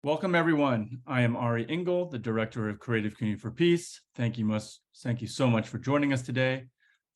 Welcome, everyone. I am Ari Ingel, the Director of Creative Community for Peace. Thank you so much for joining us today.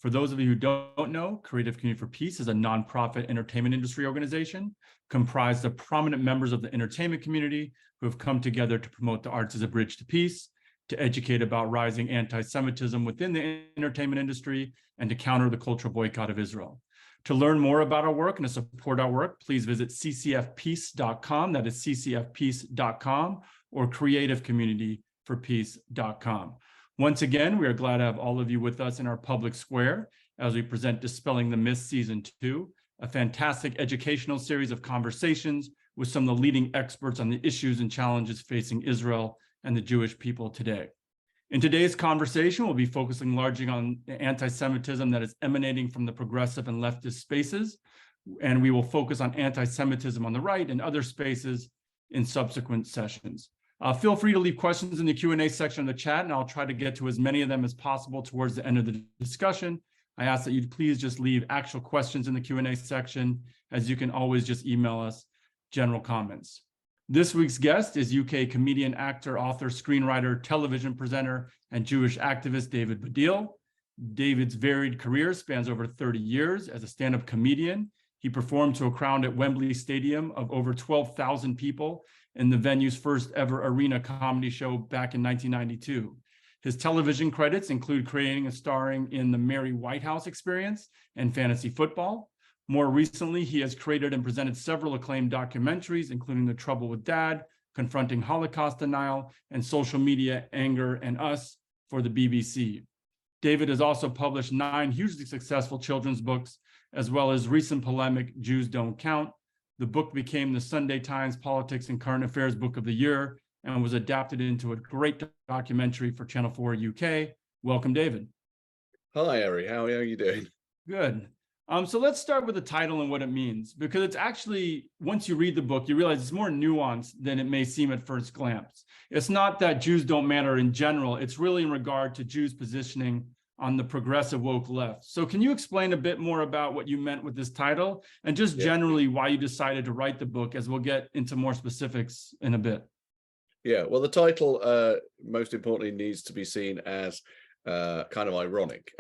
For those of you who don't know, Creative Community for Peace is a nonprofit entertainment industry organization comprised of prominent members of the entertainment community who have come together to promote the arts as a bridge to peace, to educate about rising anti-Semitism within the entertainment industry, and to counter the cultural boycott of Israel. To learn more about our work and to support our work, please visit ccfpeace.com, that is ccfpeace.com, or creativecommunityforpeace.com. Once again, we are glad to have all of you with us in our public square as we present Dispelling the Myths Season 2, a fantastic educational series of conversations with some of the leading experts on the issues and challenges facing Israel and the Jewish people today. In today's conversation, we'll be focusing largely on anti-Semitism that is emanating from the progressive and leftist spaces, and we will focus on anti-Semitism on the right and other spaces in subsequent sessions. Feel free to leave questions in the Q&A section of the chat, and I'll try to get to as many of them as possible towards the end of the discussion. I ask that you please just leave actual questions in the Q&A section, as you can always just email us general comments. This week's guest is UK comedian, actor, author, screenwriter, television presenter, and Jewish activist David Baddiel. David's varied career spans over 30 years as a stand-up comedian. He performed to a crowd at Wembley Stadium of over 12,000 people in the venue's first ever arena comedy show back in 1992. His television credits include creating and starring in the Mary Whitehouse Experience and Fantasy Football. More recently, he has created and presented several acclaimed documentaries, including The Trouble with Dad, Confronting Holocaust Denial, and Social Media, Anger, and Us for the BBC. David has also published 9 hugely successful children's books, as well as recent polemic, Jews Don't Count. The book became the Sunday Times Politics and Current Affairs Book of the Year and was adapted into a great documentary for Channel 4 UK. Welcome, David. Hi, Ari. How are you doing? Good. So let's start with the title and what it means, because it's actually, once you read the book, you realize it's more nuanced than it may seem at first glance. It's not that Jews don't matter in general. It's really in regard to Jews' positioning on the progressive woke left. So can you explain a bit more about what you meant with this title and just generally why you decided to write the book, as we'll get into more specifics in a bit? Yeah, well, the title, most importantly, needs to be seen as kind of ironic.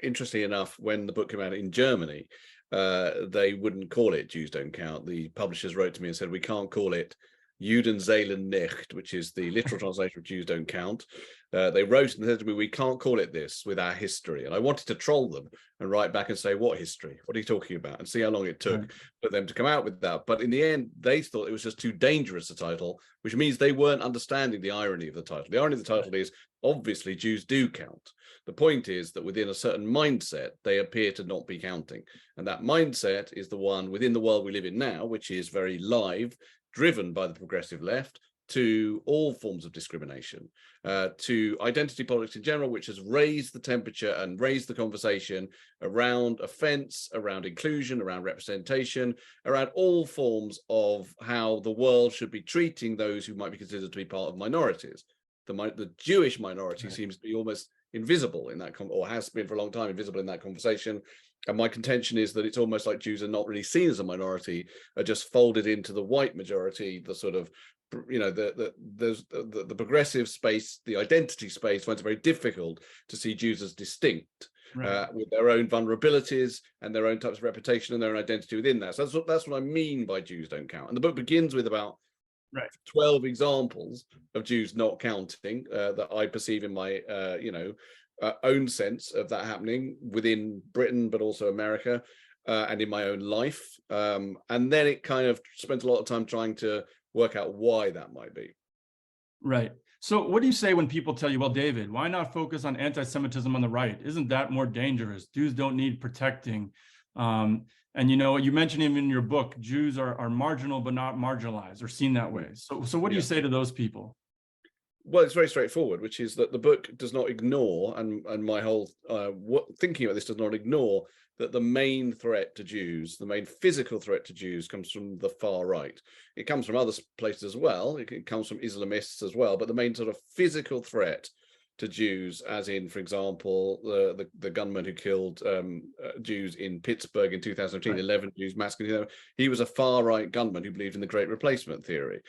Interestingly enough, when the book came out in Germany, they wouldn't call it Jews Don't Count. The publishers wrote to me and said, we can't call it Juden zählen nicht, which is the literal translation of Jews Don't Count. They wrote and said to me, we can't call it this with our history. And I wanted to troll them and write back and say, what history? What are you talking about? And see how long it took for them to come out with that. But in the end, they thought it was just too dangerous a title, which means they weren't understanding the irony of the title. The irony of the title is, obviously, Jews do count. The point is that within a certain mindset, they appear to not be counting. And that mindset is the one within the world we live in now, which is very live, driven by the progressive left, to all forms of discrimination, to identity politics in general, which has raised the temperature and raised the conversation around offense, around inclusion, around representation, around all forms of how the world should be treating those who might be considered to be part of minorities. The Jewish minority seems to be almost invisible in that, or has been for a long time invisible in that conversation. And my contention is that it's almost like Jews are not really seen as a minority, are just folded into the white majority, the sort of, you know, the progressive space, the identity space finds it very difficult to see Jews as distinct, with their own vulnerabilities and their own types of reputation and their own identity within that. So that's what I mean by Jews Don't Count. And the book begins with about 12 examples of Jews not counting that I perceive in my, own sense of that happening within Britain, but also America, and in my own life. And then it kind of spent a lot of time trying to work out why that might be. Right. So what do you say when people tell you, well, David, why not focus on anti-Semitism on the right? Isn't that more dangerous? Jews don't need protecting. And, you know, you mentioned even in your book, Jews are marginal, but not marginalized, or seen that way. So what do you say to those people? Well, it's very straightforward, which is that the book does not ignore, and my whole thinking about this does not ignore, that the main threat to Jews, the main physical threat to Jews, comes from the far right. It comes from other places as well. It comes from Islamists as well. But the main sort of physical threat to Jews, as in, for example, the gunman who killed Jews in Pittsburgh in 2015, 11 Jews massacred. He was a far-right gunman who believed in the Great Replacement theory,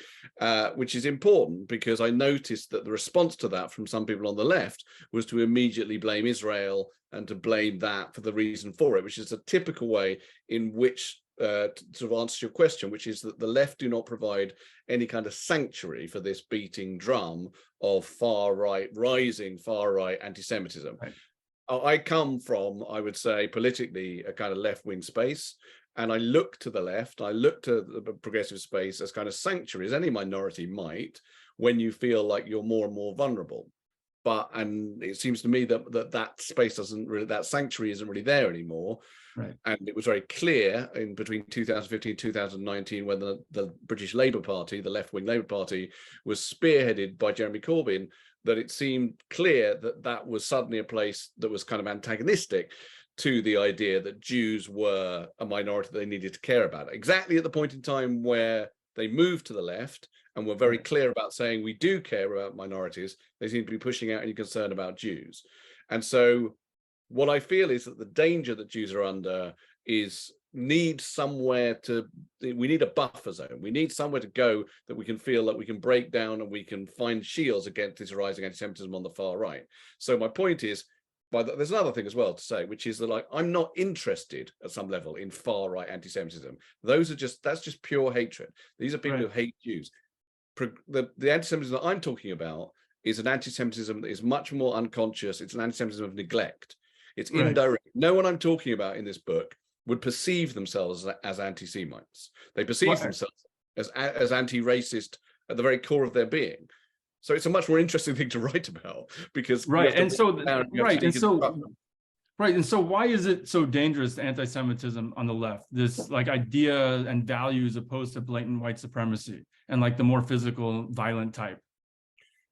which is important because I noticed that the response to that from some people on the left was to immediately blame Israel and to blame that for the reason for it, which is a typical way in which to sort of answer your question, which is that the left do not provide any kind of sanctuary for this beating drum of rising far-right anti-Semitism. Right. I come from, I would say, politically a kind of left-wing space, and I look to the left, I look to the progressive space as kind of sanctuary, as any minority might, when you feel like you're more and more vulnerable. And it seems to me that that space doesn't really, that sanctuary isn't really there anymore. Right. And it was very clear in between 2015 and 2019 when the British Labour Party, the left-wing Labour Party, was spearheaded by Jeremy Corbyn, that it seemed clear that that was suddenly a place that was kind of antagonistic to the idea that Jews were a minority they needed to care about. Exactly at the point in time where they moved to the left and were very clear about saying we do care about minorities, they seem to be pushing out any concern about Jews. And so what I feel is that the danger that Jews are under is we need a buffer zone. We need somewhere to go that we can feel that we can break down and we can find shields against this rising anti-Semitism on the far right. So my point is, there's another thing as well to say, which is that, like, I'm not interested at some level in far right anti-Semitism. That's just pure hatred. These are people who hate Jews. The anti-Semitism that I'm talking about is an anti-Semitism that is much more unconscious. It's an anti-Semitism of neglect. It's indirect. No one I'm talking about in this book would perceive themselves as anti-Semites. They perceive themselves as anti-racist at the very core of their being. So it's a much more interesting thing to write about because and so why is it so dangerous, anti-Semitism on the left? This like idea and values opposed to blatant white supremacy and like the more physical, violent type.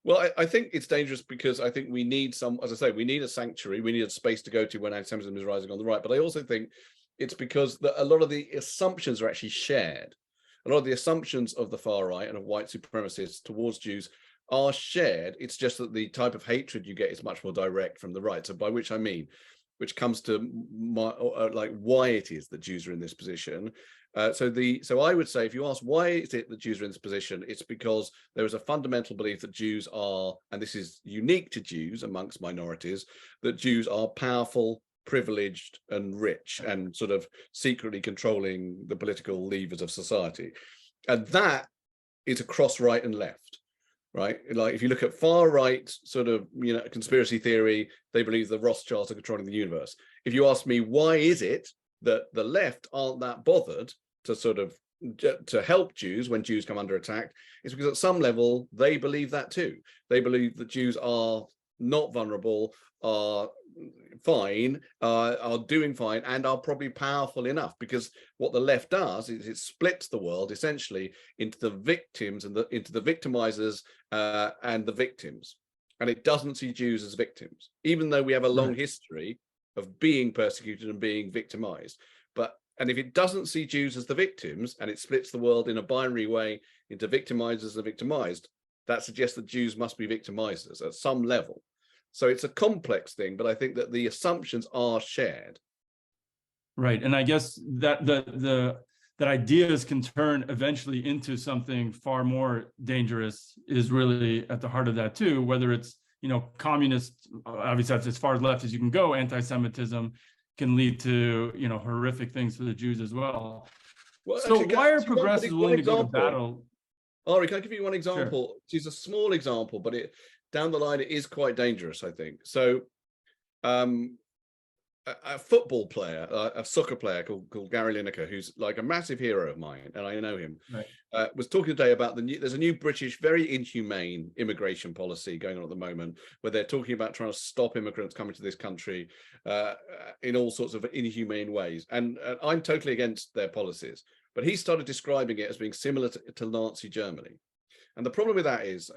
Well, I think it's dangerous because I think we need as I say, we need a sanctuary, we need a space to go to when anti-Semitism is rising on the right. But I also think it's because a lot of the assumptions are actually shared. A lot of the assumptions of the far right and of white supremacists towards Jews are shared. It's just that the type of hatred you get is much more direct from the right. So by which I mean, which comes to like why it is that Jews are in this position. So I would say, if you ask why is it that Jews are in this position, it's because there is a fundamental belief that Jews are, and this is unique to Jews amongst minorities, that Jews are powerful, privileged, and rich, and sort of secretly controlling the political levers of society. And that is across right and left. Right, like if you look at far right sort of conspiracy theory, they believe the Rothschilds are controlling the universe. If you ask me why is it that the left aren't that bothered to sort of to help Jews when Jews come under attack, it's because at some level they believe that too. They believe that Jews are not vulnerable, are fine, are doing fine, and are probably powerful enough, because what the left does is it splits the world essentially into the victims and into the victimizers and the victims, and it doesn't see Jews as victims, even though we have a long history of being persecuted and being victimized. And if it doesn't see Jews as the victims and it splits the world in a binary way into victimizers and victimized, that suggests that Jews must be victimizers at some level. So it's a complex thing, but I think that the assumptions are shared. Right, and I guess that that ideas can turn eventually into something far more dangerous is really at the heart of that too. Whether it's communist, obviously that's as far left as you can go. Anti-Semitism can lead to horrific things for the Jews as well. So actually, why are progressives willing to go to battle? Ari, can I give you one example? Sure. It's a small example, but down the line, it is quite dangerous, I think. So a football player, a soccer player called Gary Lineker, who's like a massive hero of mine, and I know him, was talking today about there's a new British, very inhumane immigration policy going on at the moment, where they're talking about trying to stop immigrants coming to this country in all sorts of inhumane ways. And I'm totally against their policies. But he started describing it as being similar to Nazi Germany. And the problem with that is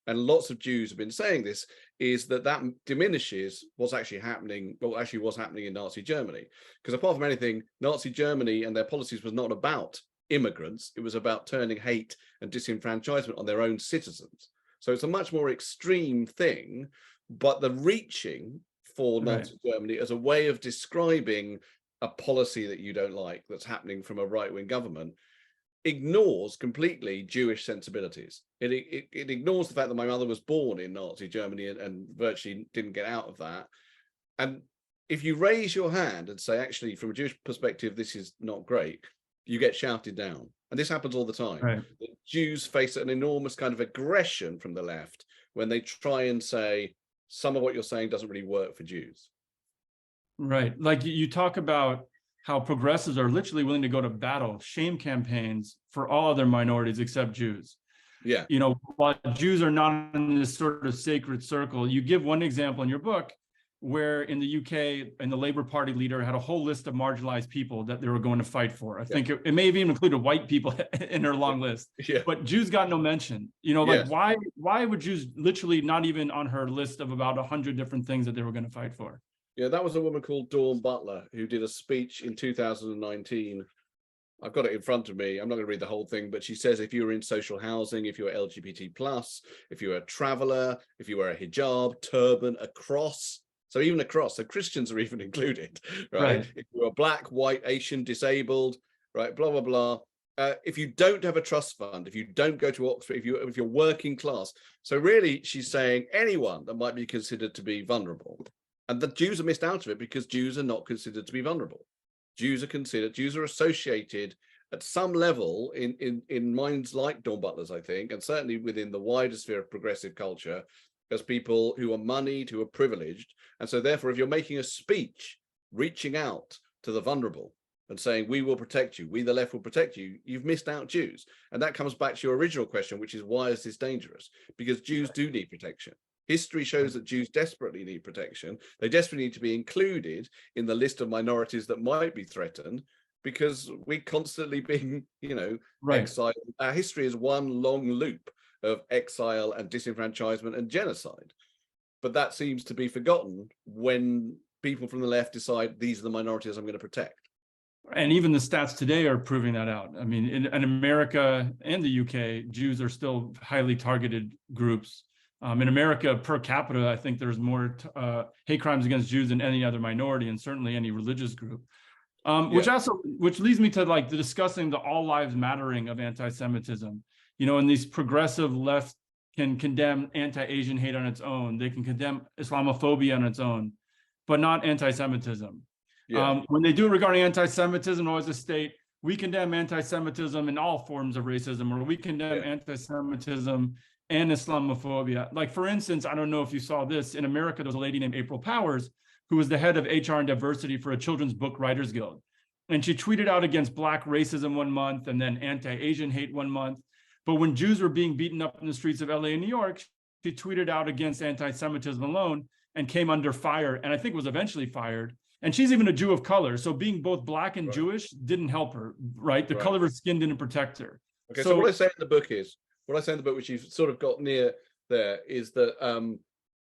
and lots of Jews have been saying this, is that diminishes what's actually happening, was happening in Nazi Germany. Because apart from anything, Nazi Germany and their policies was not about immigrants. It was about turning hate and disenfranchisement on their own citizens. So it's a much more extreme thing, but the reaching for Nazi Germany as a way of describing a policy that you don't like that's happening from a right-wing government ignores completely Jewish sensibilities. It ignores the fact that my mother was born in Nazi Germany and virtually didn't get out of that. And if you raise your hand and say, actually, from a Jewish perspective, this is not great, you get shouted down. And this happens all the time. Right. The Jews face an enormous kind of aggression from the left when they try and say, some of what you're saying doesn't really work for Jews. Right. Like you talk about how progressives are literally willing to go to battle, shame campaigns for all other minorities except Jews. Yeah. You know, while Jews are not in this sort of sacred circle, you give one example in your book where in the UK, and the Labour Party leader had a whole list of marginalized people that they were going to fight for. I think it may have even included white people in her long list, but Jews got no mention. You know, like why would Jews literally not even on her list of about 100 different things that they were going to fight for? Yeah, that was a woman called Dawn Butler who did a speech in 2019. I've got it in front of me. I'm not going to read the whole thing, but she says if you were in social housing, if you were LGBT+, if you were a traveler, if you wear a hijab, turban, a cross, so even a cross, so Christians are even included, right? If you're black, white, Asian, disabled, right, blah, blah, blah. If you don't have a trust fund, if you don't go to Oxford, if you're working class. So really, she's saying anyone that might be considered to be vulnerable. And the Jews are missed out of it because Jews are not considered to be vulnerable. Jews are associated at some level in minds like Dawn Butler's, I think, and certainly within the wider sphere of progressive culture, as people who are moneyed, who are privileged. And so therefore, if you're making a speech reaching out to the vulnerable and saying, we will protect you, we the left will protect you, you've missed out Jews. And that comes back to your original question, which is why is this dangerous? Because Jews do need protection. History shows that Jews desperately need protection. They desperately need to be included in the list of minorities that might be threatened because we're constantly being, exiled. Our history is one long loop of exile and disenfranchisement and genocide. But that seems to be forgotten when people from the left decide these are the minorities I'm going to protect. And even the stats today are proving that out. I mean, in America and the UK, Jews are still highly targeted groups. In America, per capita, I think there's more hate crimes against Jews than any other minority, and certainly any religious group. Which leads me to like the discussing the all lives mattering of anti-Semitism. You know, and these progressive left can condemn anti-Asian hate on its own. They can condemn Islamophobia on its own, but not anti-Semitism. When they do it regarding anti-Semitism, always state, we condemn anti-Semitism in all forms of racism, or we condemn anti-Semitism and Islamophobia. Like, for instance, I don't know if you saw this, in America, there was a lady named April Powers, who was the head of HR and diversity for a children's book writers guild. And she tweeted out against Black racism one month and then anti-Asian hate one month. But when Jews were being beaten up in the streets of LA and New York, she tweeted out against anti-Semitism alone and came under fire, and I think was eventually fired. And she's even a Jew of color. So being both Black and Jewish didn't help her, right? The color of her skin didn't protect her. Okay, so what I say in the book is, which you've sort of got near there, is that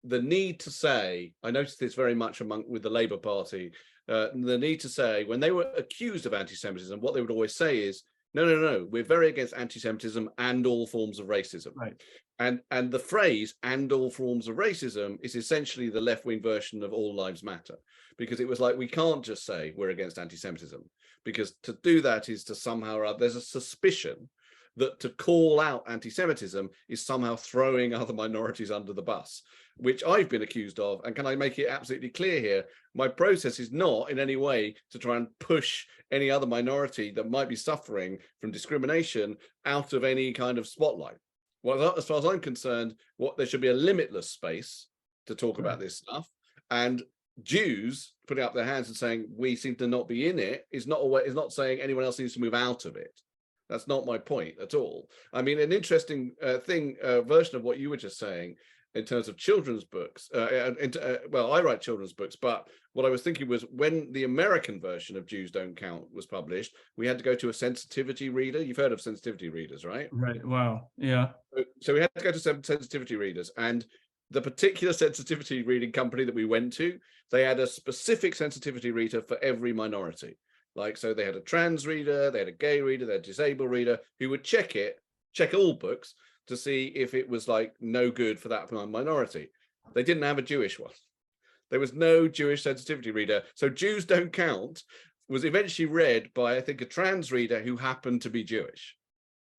the need to say, I noticed this very much with the Labour Party, the need to say, when they were accused of anti-Semitism, what they would always say is, no, we're very against anti-Semitism and all forms of racism. Right. And the phrase "and all forms of racism" is essentially the left-wing version of "all lives matter," because it was like, we can't just say we're against anti-Semitism, because to do that is to somehow, there's a suspicion that to call out anti-Semitism is somehow throwing other minorities under the bus, which I've been accused of. And can I make it absolutely clear here? My process is not in any way to try and push any other minority that might be suffering from discrimination out of any kind of spotlight. Well, as far as I'm concerned, there should be a limitless space to talk about this stuff. And Jews putting up their hands and saying we seem to not be in it is not saying anyone else needs to move out of it. That's not my point at all. I mean, an interesting version of what you were just saying in terms of children's books. Well, I write children's books, but what I was thinking was when the American version of Jews Don't Count was published, we had to go to a sensitivity reader. You've heard of sensitivity readers, right? Right. Wow. Yeah. So we had to go to some sensitivity readers, and the particular sensitivity reading company that we went to, they had a specific sensitivity reader for every minority. Like, so they had a trans reader, they had a gay reader, they had a disabled reader who would check all books. to see if it was like no good for that minority. They didn't have a Jewish one. There was no Jewish sensitivity reader. So Jews Don't Count was eventually read by, I think, a trans reader who happened to be Jewish.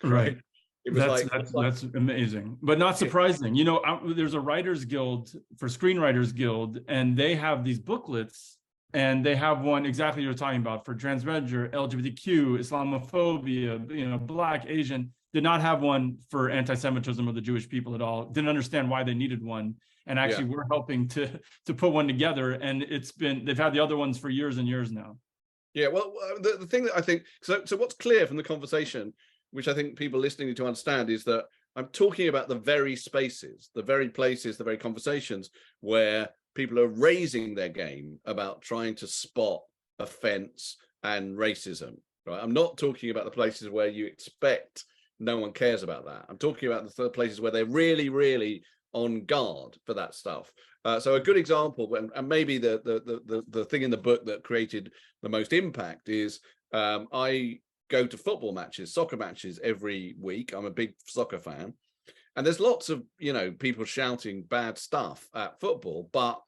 Right. It was That's amazing, but not surprising. You know, there's a writers guild for Screenwriters Guild, and they have these booklets, and they have one exactly you're talking about for transgender, LGBTQ, Islamophobia, you know, Black, Asian. Did not have one for anti-Semitism of the Jewish people at all. Didn't understand why they needed one, and actually we're helping to put one together. And they've had the other ones for years and years now. Yeah, well, the thing that I think so what's clear from the conversation, which I think people listening need to understand, is that I'm talking about the very spaces, the very places, the very conversations where people are raising their game about trying to spot offense and racism, right? I'm not talking about the places where you expect no one cares about that. I'm talking about the places where they're really, really on guard for that stuff. So a good example, and maybe the thing in the book that created the most impact is I go to football matches, soccer matches every week. I'm a big soccer fan. And there's lots of, you know, people shouting bad stuff at football, but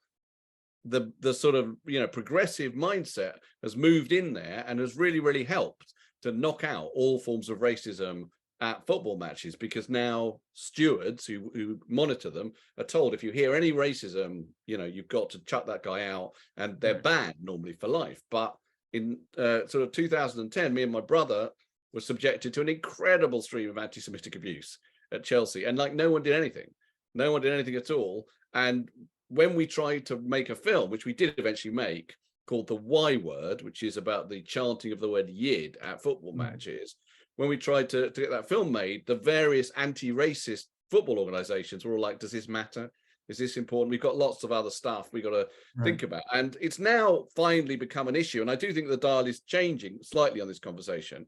the sort of, you know, progressive mindset has moved in there and has really, really helped to knock out all forms of racism at football matches, because now stewards who monitor them are told if you hear any racism, you know, you've got to chuck that guy out, and they're banned normally for life. But in sort of 2010, me and my brother were subjected to an incredible stream of anti-Semitic abuse at Chelsea, and like no one did anything at all. And when we tried to make a film, which we did eventually make, called The Y Word, which is about the chanting of the word Yid at football matches, when we tried to get that film made, the various anti-racist football organizations were all like, does this matter? Is this important? We've got lots of other stuff we got to think about. And it's now finally become an issue. And I do think the dial is changing slightly on this conversation.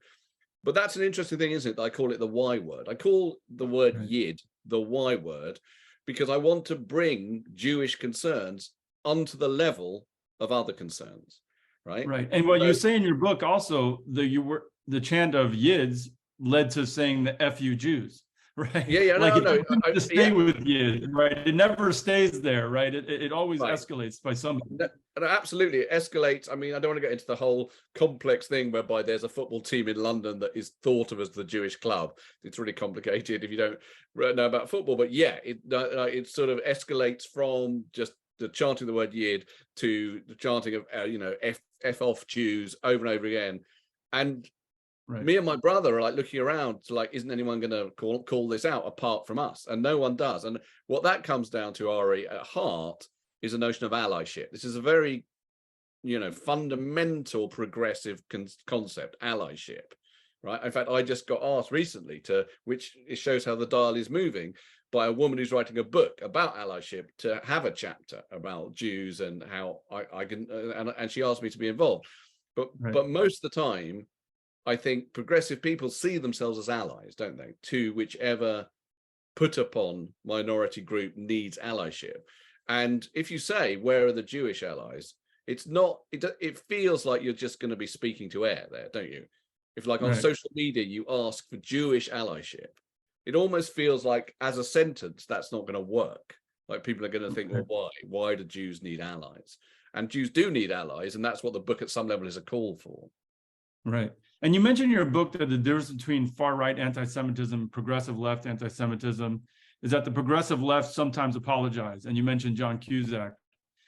But that's an interesting thing, isn't it? I call it the Y word. I call the word Yid the Y word, because I want to bring Jewish concerns onto the level of other concerns. Right. And what you say in your book also, the chant of Yids led to saying the F you Jews. Right. To stay with Yid, right? It never stays there, right? It always escalates by somebody. No, absolutely, it escalates. I mean, I don't want to get into the whole complex thing whereby there's a football team in London that is thought of as the Jewish club. It's really complicated if you don't know about football. But yeah, it sort of escalates from just the chanting the word Yid to the chanting of F off Jews over and over again. And me and my brother are like looking around to like, isn't anyone going to call this out apart from us? And no one does. And what that comes down to, Ari, at heart, is a notion of allyship. This is a very, fundamental progressive concept, allyship, right? In fact, I just got asked recently which it shows how the dial is moving, by a woman who's writing a book about allyship, to have a chapter about Jews and how I can, and she asked me to be involved. But most of the time, I think progressive people see themselves as allies, don't they, to whichever put upon minority group needs allyship. And if you say, where are the Jewish allies? It's not, it feels like you're just going to be speaking to air there, don't you? If like on social media, you ask for Jewish allyship, it almost feels like as a sentence, that's not going to work. Like people are going to think, well, why? Why do Jews need allies? And Jews do need allies. And that's what the book at some level is a call for. Right. And you mentioned in your book that the difference between far-right anti-Semitism, progressive left anti-Semitism, is that the progressive left sometimes apologize. And you mentioned John Cusack.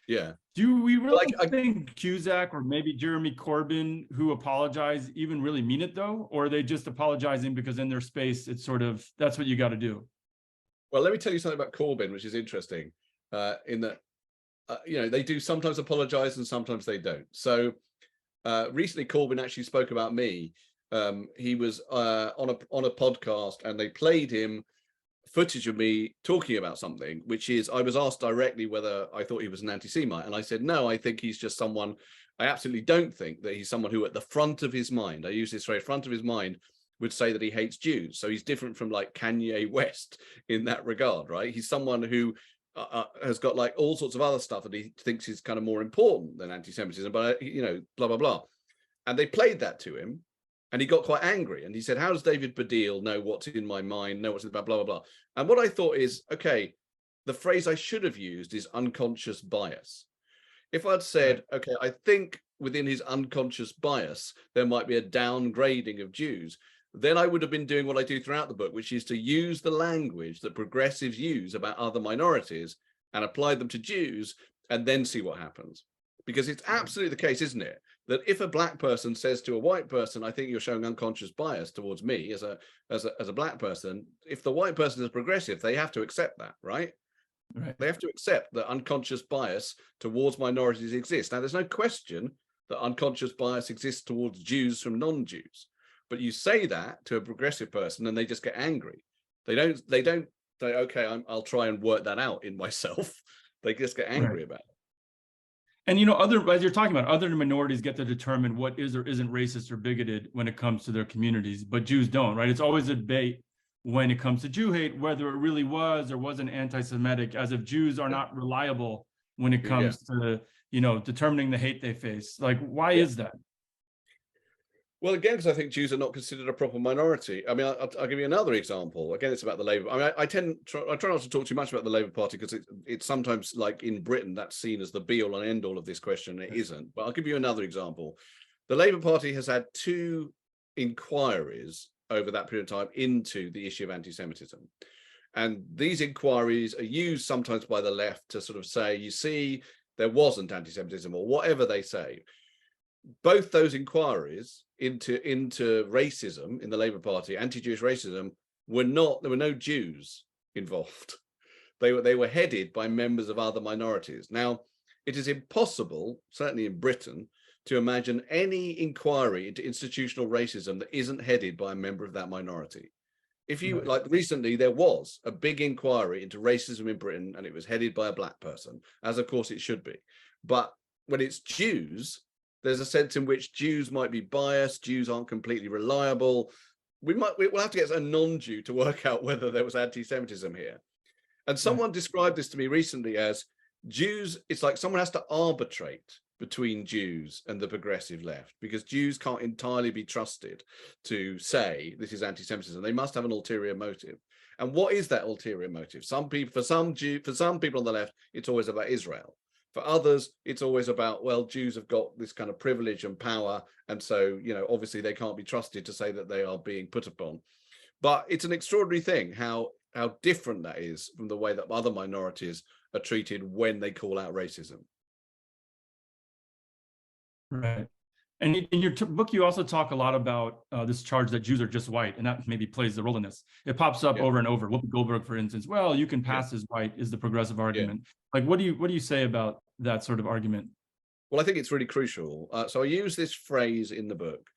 Yeah. Do we really think Cusack or maybe Jeremy Corbyn, who apologize, even really mean it, though? Or are they just apologizing because in their space, it's sort of, that's what you got to do? Well, let me tell you something about Corbyn, which is interesting, in that, they do sometimes apologize and sometimes they don't. So recently, Corbyn actually spoke about me. He was on a podcast, and they played him footage of me talking about something, which is, I was asked directly whether I thought he was an anti-Semite, and I said, no, I think he's just someone, I absolutely don't think that he's someone who at the front of his mind, I use this phrase, front of his mind, would say that he hates Jews. So he's different from like Kanye West in that regard, right? He's someone who has got like all sorts of other stuff that he thinks is kind of more important than anti-Semitism, but blah, blah, blah. And they played that to him. And he got quite angry, and he said, how does David Baddiel know what's in my mind, know what's in the blah, blah, blah. And what I thought is, okay, the phrase I should have used is unconscious bias. If I'd said, okay, I think within his unconscious bias, there might be a downgrading of Jews, then I would have been doing what I do throughout the book, which is to use the language that progressives use about other minorities and apply them to Jews, and then see what happens. Because it's absolutely the case, isn't it, that if a black person says to a white person, I think you're showing unconscious bias towards me as a black person, if the white person is progressive, they have to accept that, right? They have to accept that unconscious bias towards minorities exists. Now, there's no question that unconscious bias exists towards Jews from non-Jews, but you say that to a progressive person and they just get angry. They don't say, okay, I'll try and work that out in myself. They just get angry about it. And, you know, as you're talking about, other minorities get to determine what is or isn't racist or bigoted when it comes to their communities, but Jews don't, right? It's always a debate when it comes to Jew hate, whether it really was or wasn't anti-Semitic, as if Jews are not reliable when it comes to, you know, determining the hate they face. Like, why is that? Well, again, because I think Jews are not considered a proper minority. I mean, I'll give you another example. Again, it's about the Labour. I mean, I try not to talk too much about the Labour Party, because it's sometimes, like in Britain, that's seen as the be-all and end-all of this question. It isn't. But I'll give you another example. The Labour Party has had 2 inquiries over that period of time into the issue of anti-Semitism. And these inquiries are used sometimes by the left to sort of say, you see, there wasn't anti-Semitism, or whatever they say. Both those inquiries into racism in the Labour Party, anti-Jewish racism, there were no Jews involved. They were headed by members of other minorities. Now, it is impossible, certainly in Britain, to imagine any inquiry into institutional racism that isn't headed by a member of that minority. If you like, recently there was a big inquiry into racism in Britain, and it was headed by a black person, as of course it should be. But when it's Jews, there's a sense in which Jews might be biased, Jews aren't completely reliable. We'll have to get a non-Jew to work out whether there was anti-Semitism here. And someone described this to me recently as Jews, it's like someone has to arbitrate between Jews and the progressive left, because Jews can't entirely be trusted to say this is anti-Semitism. They must have an ulterior motive. And what is that ulterior motive? For some people on the left, it's always about Israel. For others, it's always about, well, Jews have got this kind of privilege and power, and so, you know, obviously they can't be trusted to say that they are being put upon. But it's an extraordinary thing how different that is from the way that other minorities are treated when they call out racism. Right. And in your book, you also talk a lot about this charge that Jews are just white, and that maybe plays the role in this. It pops up over and over. Whoopi Goldberg, for instance, well, you can pass as white is the progressive argument. Like, what do you say about that sort of argument? Well, I think it's really crucial. So I use this phrase in the book,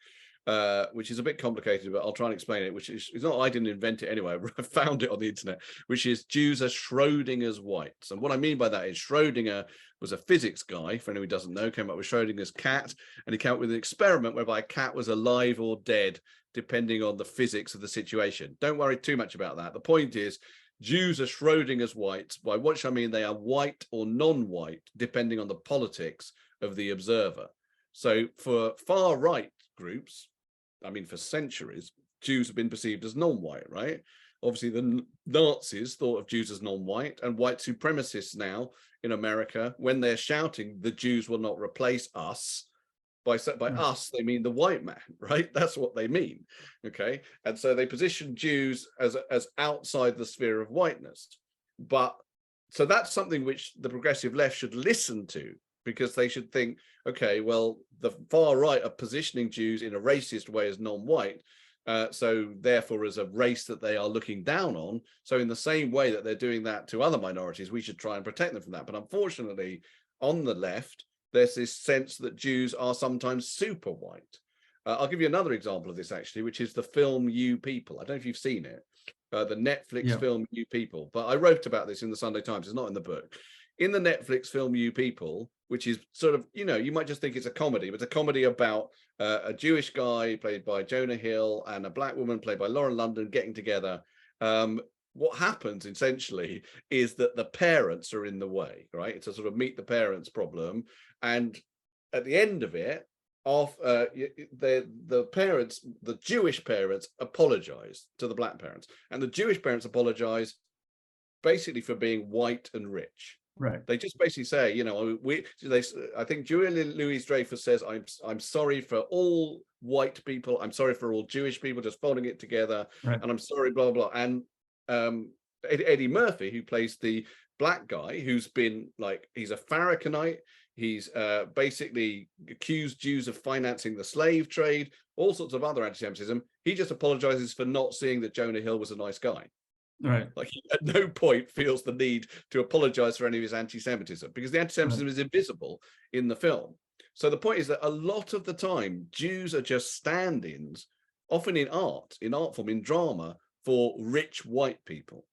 which is a bit complicated, but I'll try and explain it, which is, it's not, I didn't invent it anyway, I found it on the internet, which is Jews are Schrodinger's whites. And what I mean by that is Schrodinger was a physics guy, for anyone who doesn't know, came up with Schrodinger's cat, and he came up with an experiment whereby a cat was alive or dead, depending on the physics of the situation. Don't worry too much about that. The point is, Jews are Schrodinger's whites, by which I mean they are white or non-white, depending on the politics of the observer. So for far right groups, I mean, for centuries, Jews have been perceived as non-white, right? Obviously, the Nazis thought of Jews as non-white, and white supremacists now in America, when they're shouting, the Jews will not replace us, by us, they mean the white man, right? That's what they mean, okay? And so they position Jews as outside the sphere of whiteness. But so that's something which the progressive left should listen to, because they should think, okay, well, the far right are positioning Jews in a racist way as non-white, so therefore as a race that they are looking down on. So in the same way that they're doing that to other minorities, we should try and protect them from that. But unfortunately, on the left, there's this sense that Jews are sometimes super white. I'll give you another example of this, actually, which is the film You People. I don't know if you've seen it, the Netflix film You People, but I wrote about this in the Sunday Times. It's not in the book. In the Netflix film You People, which is sort of, you know, you might just think it's a comedy, but it's a comedy about a Jewish guy played by Jonah Hill and a black woman played by Lauren London getting together. What happens essentially is that the parents are in the way, right? It's a sort of meet the parents problem. And at the end of it, the parents, the Jewish parents, apologize to the black parents, and the Jewish parents apologize basically for being white and rich. Right. They just basically say, you know, I think Julia Louis-Dreyfus says, I'm sorry for all white people, I'm sorry for all Jewish people, just folding it together, Right. and I'm sorry, blah, blah. And Eddie Murphy, who plays the black guy, who's been like, he's a Farrakhanite, he's basically accused Jews of financing the slave trade, all sorts of other anti-Semitism. He just apologizes for not seeing that Jonah Hill was a nice guy. Right. Like, he at no point feels the need to apologize for any of his anti-Semitism, because the anti-Semitism is invisible in the film. So the point is that a lot of the time, Jews are just stand-ins, often in art form, in drama, for rich white people.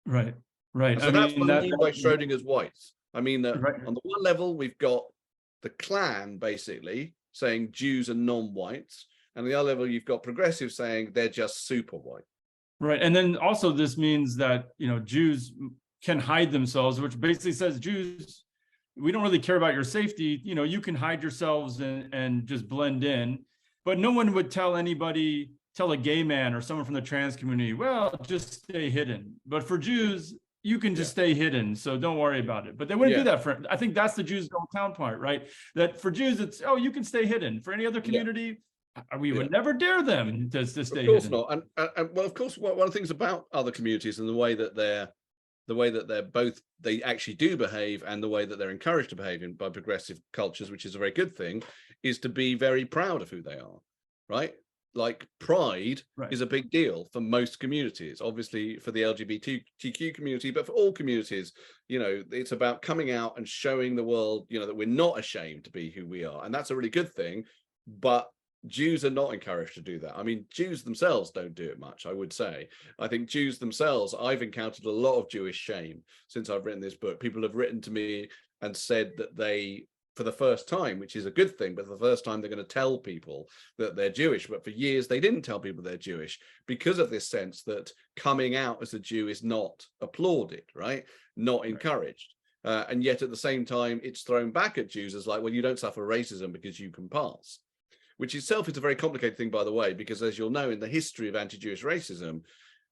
Right. Right. So that's what I mean by Schrodinger's whites. I mean that right. on the one level, we've got the Klan basically saying Jews are non-whites, and on the other level, you've got progressives saying they're just super white. Right. And then also this means that, you know, Jews can hide themselves, which basically says, Jews, we don't really care about your safety. You know, you can hide yourselves and just blend in, but no one would tell a gay man or someone from the trans community, well, just stay hidden. But for Jews, you can just stay hidden, so don't worry about it. But they wouldn't do that for, I think that's the Jews' hometown part, right? That for Jews, it's, oh, you can stay hidden. For any other community, we would never dare them to stay hidden. Of course not. And well, of course, one of the things about other communities and the way that they're both, they actually do behave, and the way that they're encouraged to behave in by progressive cultures, which is a very good thing, is to be very proud of who they are, right? Like pride is a big deal for most communities, obviously for the LGBTQ community, but for all communities, you know, it's about coming out and showing the world, you know, that we're not ashamed to be who we are. And that's a really good thing. But Jews are not encouraged to do that. I mean, Jews themselves don't do it much, I would say. I think Jews themselves, I've encountered a lot of Jewish shame since I've written this book. People have written to me and said that they, for the first time, which is a good thing, but for the first time they're going to tell people that they're Jewish. But for years they didn't tell people they're Jewish because of this sense that coming out as a Jew is not applauded, right? Not encouraged. And yet at the same time, it's thrown back at Jews as like, well, you don't suffer racism because you can pass. Which itself is a very complicated thing, by the way, because as you'll know, in the history of anti-Jewish racism,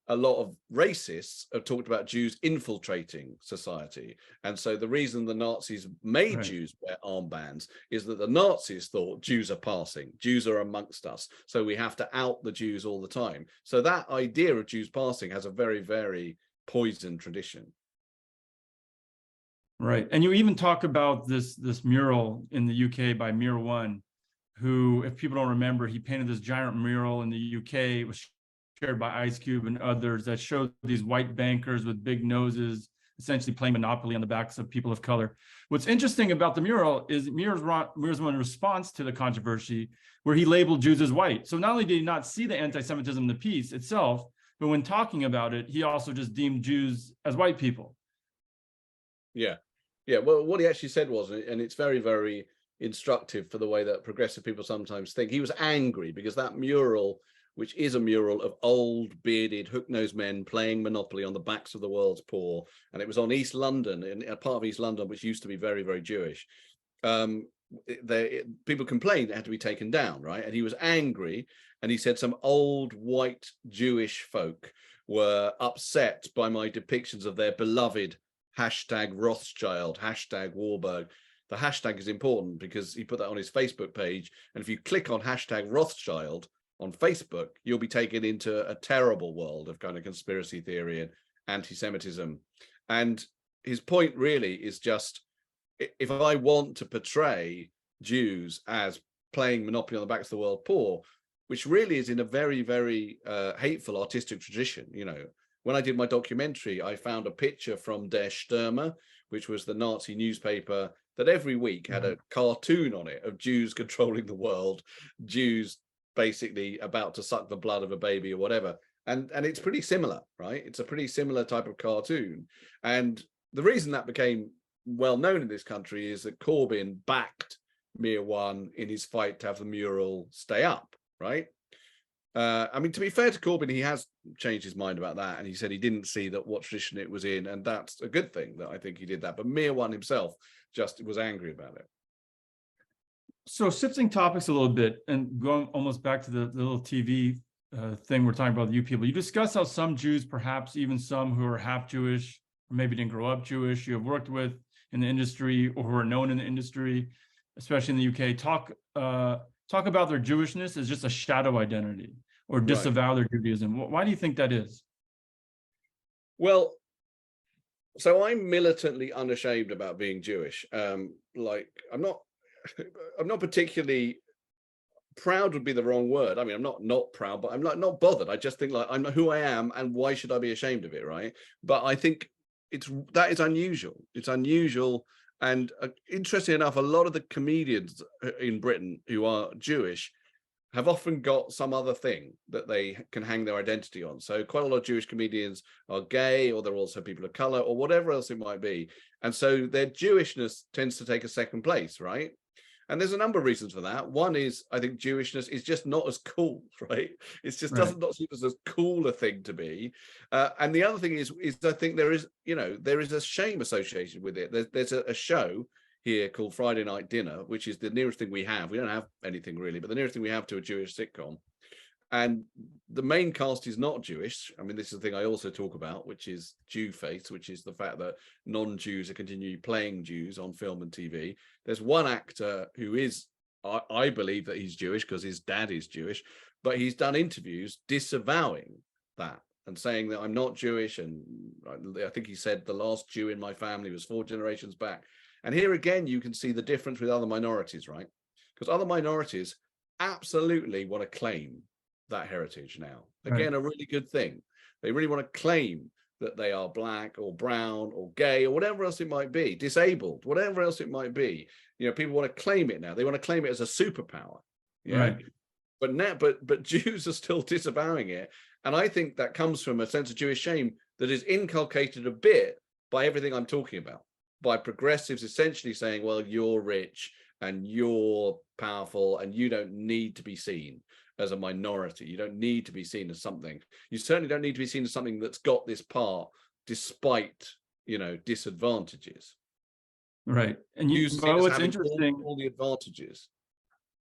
a lot of racists have talked about Jews infiltrating society. And so the reason the Nazis made Jews wear armbands is that the Nazis thought Jews are passing, Jews are amongst us, so we have to out the Jews all the time. So that idea of Jews passing has a very, very poisoned tradition. Right. And you even talk about this mural in the UK by Mir One, who, if people don't remember, he painted this giant mural in the UK. It was shared by Ice Cube and others that showed these white bankers with big noses, essentially playing Monopoly on the backs of people of color. What's interesting about the mural is Mir's one response to the controversy, where he labeled Jews as white. So not only did he not see the anti-Semitism in the piece itself, but when talking about it, he also just deemed Jews as white people. Yeah. Well, what he actually said was, and it's very, very instructive for the way that progressive people sometimes think. He was angry because that mural, which is a mural of old bearded hook-nosed men playing Monopoly on the backs of the world's poor, and it was on East London, in a part of East London which used to be very, very Jewish. People complained it had to be taken down, right? And he was angry, and he said some old white Jewish folk were upset by my depictions of their beloved hashtag Rothschild, hashtag Warburg. The hashtag is important because he put that on his Facebook page. And if you click on hashtag Rothschild on Facebook, you'll be taken into a terrible world of kind of conspiracy theory and anti-Semitism. And his point really is just, if I want to portray Jews as playing Monopoly on the backs of the world poor, which really is in a very, very hateful artistic tradition, you know, when I did my documentary, I found a picture from Der Stürmer, which was the Nazi newspaper that every week had a cartoon on it of Jews controlling the world, Jews basically about to suck the blood of a baby or whatever. And it's pretty similar, right? It's a pretty similar type of cartoon. And the reason that became well known in this country is that Corbyn backed Mir One in his fight to have the mural stay up, right? I mean, to be fair to Corbyn, he has changed his mind about that, and he said he didn't see that what tradition it was in, and that's a good thing that I think he did that. But Mir One himself just was angry about it. So shifting topics a little bit and going almost back to the little TV thing we're talking about, you people, you discuss how some Jews, perhaps even some who are half Jewish, or maybe didn't grow up Jewish, you have worked with in the industry or who are known in the industry, especially in the UK, talk about their Jewishness as just a shadow identity or disavow their Judaism. Why do you think that is? Well, so I'm militantly unashamed about being Jewish. Like I'm not particularly proud would be the wrong word. I mean, I'm not proud, but I'm like not bothered. I just think like I'm who I am, and why should I be ashamed of it, right? But I think that is unusual. It's unusual, and interesting enough, a lot of the comedians in Britain who are Jewish have often got some other thing that they can hang their identity on. So quite a lot of Jewish comedians are gay, or they're also people of color, or whatever else it might be. And so their Jewishness tends to take a second place, right? And there's a number of reasons for that. One is, I think Jewishness is just not as cool, right? It's just doesn't not seem as cool a thing to be. And the other thing is I think there is a shame associated with it. There's a show here called Friday Night Dinner, which is the nearest thing we have. We don't have anything really, but the nearest thing we have to a Jewish sitcom. And the main cast is not Jewish. I mean, this is the thing I also talk about, which is Jew face, which is the fact that non-Jews are continually playing Jews on film and TV. There's one actor who is, I believe that he's Jewish because his dad is Jewish, but he's done interviews disavowing that and saying that I'm not Jewish. And I think he said the last Jew in my family was 4 generations back. And here again, you can see the difference with other minorities, right? Because other minorities absolutely want to claim that heritage now. Again, a really good thing. They really want to claim that they are black or brown or gay or whatever else it might be, disabled, whatever else it might be. You know, people want to claim it now. They want to claim it as a superpower. Yeah. Right. But now, but Jews are still disavowing it. And I think that comes from a sense of Jewish shame that is inculcated a bit by everything I'm talking about, by progressives essentially saying, well, you're rich and you're powerful and you don't need to be seen as a minority. You don't need to be seen as something. You certainly don't need to be seen as something that's got this part despite, disadvantages. Right. And what's interesting, all the advantages.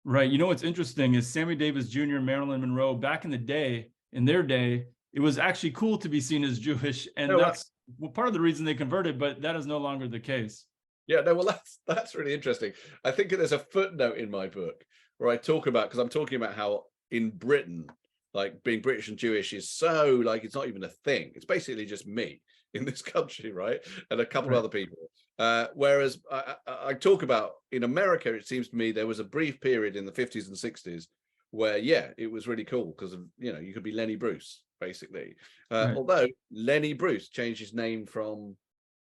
Right. You know, what's interesting is Sammy Davis Jr., Marilyn Monroe, back in the day, in their day, it was actually cool to be seen as Jewish. And that's part of the reason they converted, but that is no longer the case. Yeah, no, well, that's really interesting. I think there's a footnote in my book where I talk about, because I'm talking about how in Britain, like being British and Jewish is so like, it's not even a thing. It's basically just me in this country, right? And a couple of other people. Whereas I talk about in America, it seems to me there was a brief period in the 50s and 60s where, it was really cool because, you could be Lenny Bruce, basically. Although Lenny Bruce changed his name from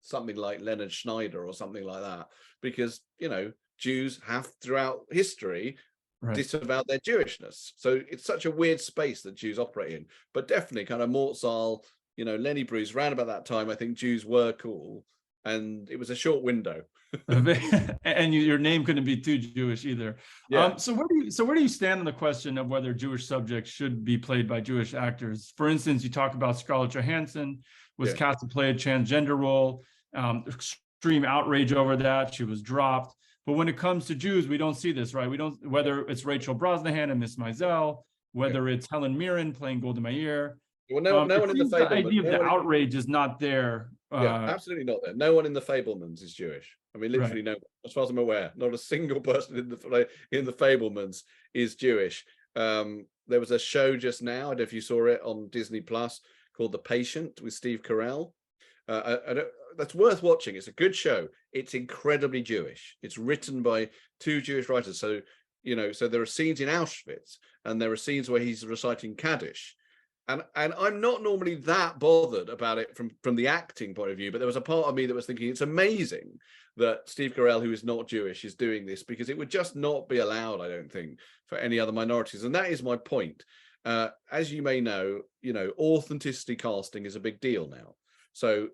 something like Leonard Schneider or something like that, because, Jews have throughout history disavowed their Jewishness. So it's such a weird space that Jews operate in. But definitely kind of Mortzal, Lenny Bruce, around about that time, I think Jews were cool. And it was a short window. And your name couldn't be too Jewish either. So where do you stand on the question of whether Jewish subjects should be played by Jewish actors? For instance, you talk about Scarlett Johansson was cast to play a transgender role. Extreme outrage over that. She was dropped. But when it comes to Jews, we don't see this, right? We don't, whether it's Rachel Brosnahan and Miss Maisel, whether it's Helen Mirren playing Golda Meir. Well, no one in the Fablemans. The idea of the outrage is not there. Absolutely not there. No one in the Fablemans is Jewish. I mean, literally no one, as far as I'm aware. Not a single person in the Fablemans is Jewish. There was a show just now, I don't know if you saw it on Disney Plus, called The Patient with Steve Carell. That's worth watching. It's a good show. It's incredibly Jewish. It's written by 2 Jewish writers. So, so there are scenes in Auschwitz and there are scenes where he's reciting Kaddish. And I'm not normally that bothered about it from the acting point of view, but there was a part of me that was thinking it's amazing that Steve Carell, who is not Jewish, is doing this, because it would just not be allowed, I don't think, for any other minorities. And that is my point. As you may know, authenticity casting is a big deal now. So